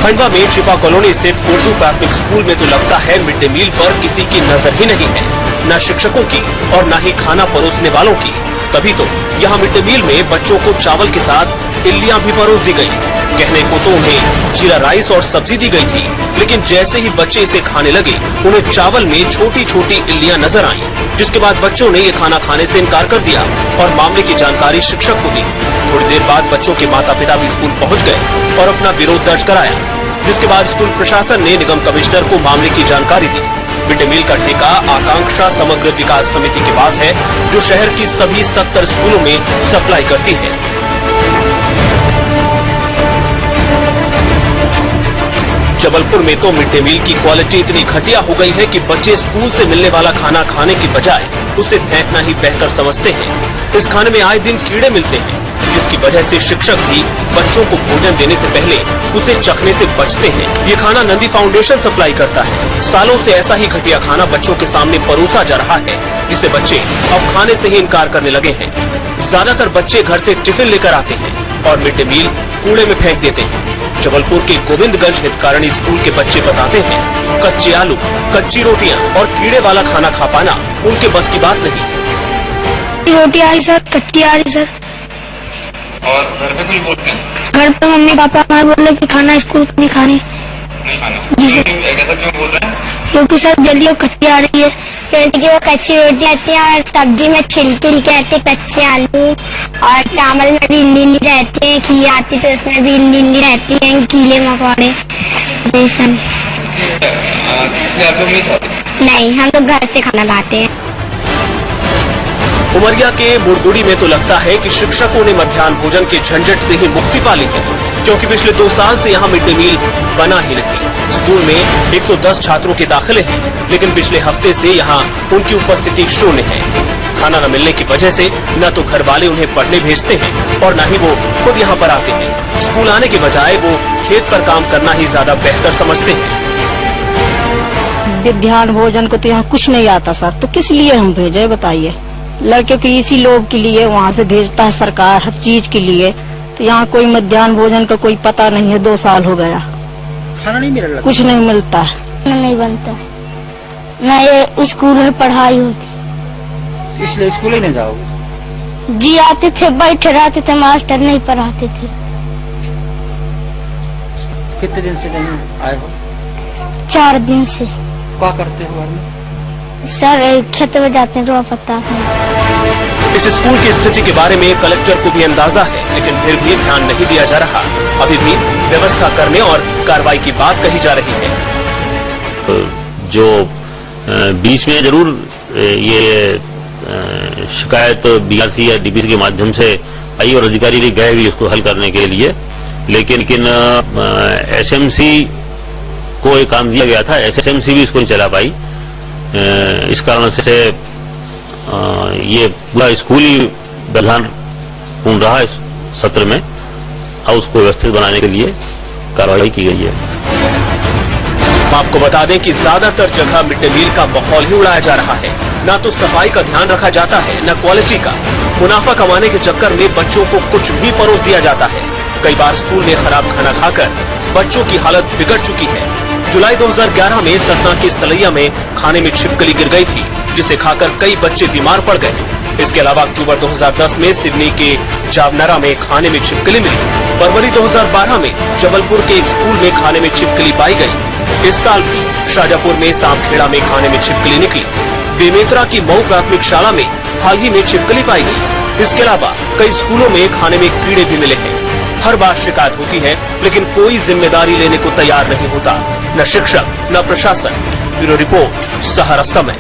खंडवा में छिपा कॉलोनी स्थित उर्दू प्राथमिक स्कूल में तो लगता है मिड डे मील पर किसी की नजर ही नहीं है, न शिक्षकों की और न ही खाना परोसने वालों की। तभी तो यहाँ मिड डे मील में बच्चों को चावल के साथ इल्लियां भी परोस दी गयी। कहने को तो उन्हें जीरा राइस और सब्जी दी गई थी, लेकिन जैसे ही बच्चे इसे खाने लगे उन्हें चावल में छोटी छोटी इल्लियां नजर आईं, जिसके बाद बच्चों ने ये खाना खाने से इनकार कर दिया और मामले की जानकारी शिक्षक को दी। थोड़ी देर बाद बच्चों के माता पिता भी स्कूल पहुंच गए और अपना विरोध दर्ज कराया, जिसके बाद स्कूल प्रशासन ने निगम कमिश्नर को मामले की जानकारी दी। मिड डे मील का ठेका आकांक्षा समग्र विकास समिति के पास है, जो शहर की सभी 70 स्कूलों में सप्लाई करती है। जबलपुर में तो मिड डे मील की क्वालिटी इतनी घटिया हो गई है कि बच्चे स्कूल से मिलने वाला खाना खाने की बजाय उसे फेंकना ही बेहतर समझते हैं। इस खाने में आए दिन कीड़े मिलते हैं, जिसकी वजह से शिक्षक भी बच्चों को भोजन देने से पहले उसे चखने से बचते हैं। ये खाना नंदी फाउंडेशन सप्लाई करता है। सालों से ऐसा ही घटिया खाना बच्चों के सामने परोसा जा रहा है, जिसे बच्चे अब खाने से ही इनकार करने लगे हैं। ज्यादातर बच्चे घर से टिफिन लेकर आते हैं और मिड डे मील कूड़े में फेंक देते हैं। जबलपुर के गोविंदगंज हितकारिणी स्कूल के बच्चे बताते हैं, कच्चे आलू, कच्ची रोटियां और कीड़े वाला खाना खा पाना उनके बस की बात नहीं। रोटी आ रही सर, कच्ची आ रही सर। और घर पे कुछ बोलते हैं? घर पे मम्मी पापा हमारे बोल रहे कि खाना स्कूल का नहीं खाना। जी सर। ऐसा क्यों बोल रहे हैं? क्योंकि सर जल्दी वो कच्ची आ रही है। जैसे कि वो कच्ची रोटी आती है और सब्जी में छिलके रहते, कच्चे आलू, और चावल में भी इल्ली रहती है, खीर आती तो उसमें भी इल्ली रहती है, कीड़े मकोड़े। जैसा नहीं, हम लोग घर से खाना लाते हैं। उमरिया के मुरगुड़ी में तो लगता है कि शिक्षकों ने मध्याह्न भोजन के झंझट से ही मुक्ति पा ली है, क्योंकि पिछले 2 साल से यहाँ मिड डे मील बना ही नहीं। स्कूल में 110 छात्रों के दाखिले हैं, लेकिन पिछले हफ्ते से यहाँ उनकी उपस्थिति शून्य है। खाना न मिलने की वजह से न तो घर वाले उन्हें पढ़ने भेजते हैं और न ही वो खुद यहाँ पर आते हैं। स्कूल आने के बजाय वो खेत पर काम करना ही ज्यादा बेहतर समझते हैं। मध्याह्न भोजन को तो यहाँ कुछ नहीं आता सर, तो किस लिए हम भेजे बताइए? लड़के के इसी लोग के लिए वहाँ से भेजता है सरकार, हर चीज के लिए। तो यहाँ कोई मध्याह्न भोजन का कोई पता नहीं है। 2 साल हो गया, खाना नहीं मिल रहा, कुछ नहीं मिलता है, नहीं बनता, न ये स्कूल में पढ़ाई होती। इसलिए स्कूल ही नहीं जाओगे? जी आते थे, बैठे रहते थे, मास्टर नहीं पढ़ाते थे। कितने दिन से नहीं आए हो? 4 दिन से। क्या करते हो घर में? सर खेत में जाते हैं, रोआ पत्ता। इस स्कूल की स्थिति के बारे में कलेक्टर को भी अंदाजा है, लेकिन फिर भी ध्यान नहीं दिया जा रहा। अभी भी व्यवस्था करने और कार्रवाई की बात कही जा रही है। जो बीच में जरूर ये शिकायत बीआरसी या डीबीसी के माध्यम से आई और अधिकारी भी गए भी उसको हल करने के लिए, लेकिन एसएमसी को एक काम दिया गया था, एसएमसी भी इसको नहीं चला पाई। इस कारण से ये पूरा स्कूल ही बलहान पूर्ण रहा इस सत्र में। अब उसको व्यवस्थित बनाने के लिए कार्रवाई की गई है। आपको बता दें कि ज्यादातर जगह मिड डे मील का माहौल ही उड़ाया जा रहा है। न तो सफाई का ध्यान रखा जाता है, न क्वालिटी का। मुनाफा कमाने के चक्कर में बच्चों को कुछ भी परोस दिया जाता है। कई बार स्कूल में खराब खाना खाकर बच्चों की हालत बिगड़ चुकी है। जुलाई 2011 में सतना के सलैया में खाने में छिपकली गिर गई थी, जिसे खाकर कई बच्चे बीमार पड़ गए। इसके अलावा अक्टूबर 2010 में सिवनी के जावनरा में खाने में छिपकली मिली। फरवरी 2012 में जबलपुर के एक स्कूल में खाने में छिपकली पाई गई। इस साल भी शाजापुर में सांपखेड़ा में खाने में छिपकली निकली। बेमेतरा की मऊ प्राथमिक शाला में हाल ही में छिपकली पाई गई। इसके अलावा कई स्कूलों में खाने में कीड़े भी मिले हैं। हर बार शिकायत होती है, लेकिन कोई जिम्मेदारी लेने को तैयार नहीं होता, न शिक्षक न प्रशासन। ब्यूरो रिपोर्ट, सहारा समय।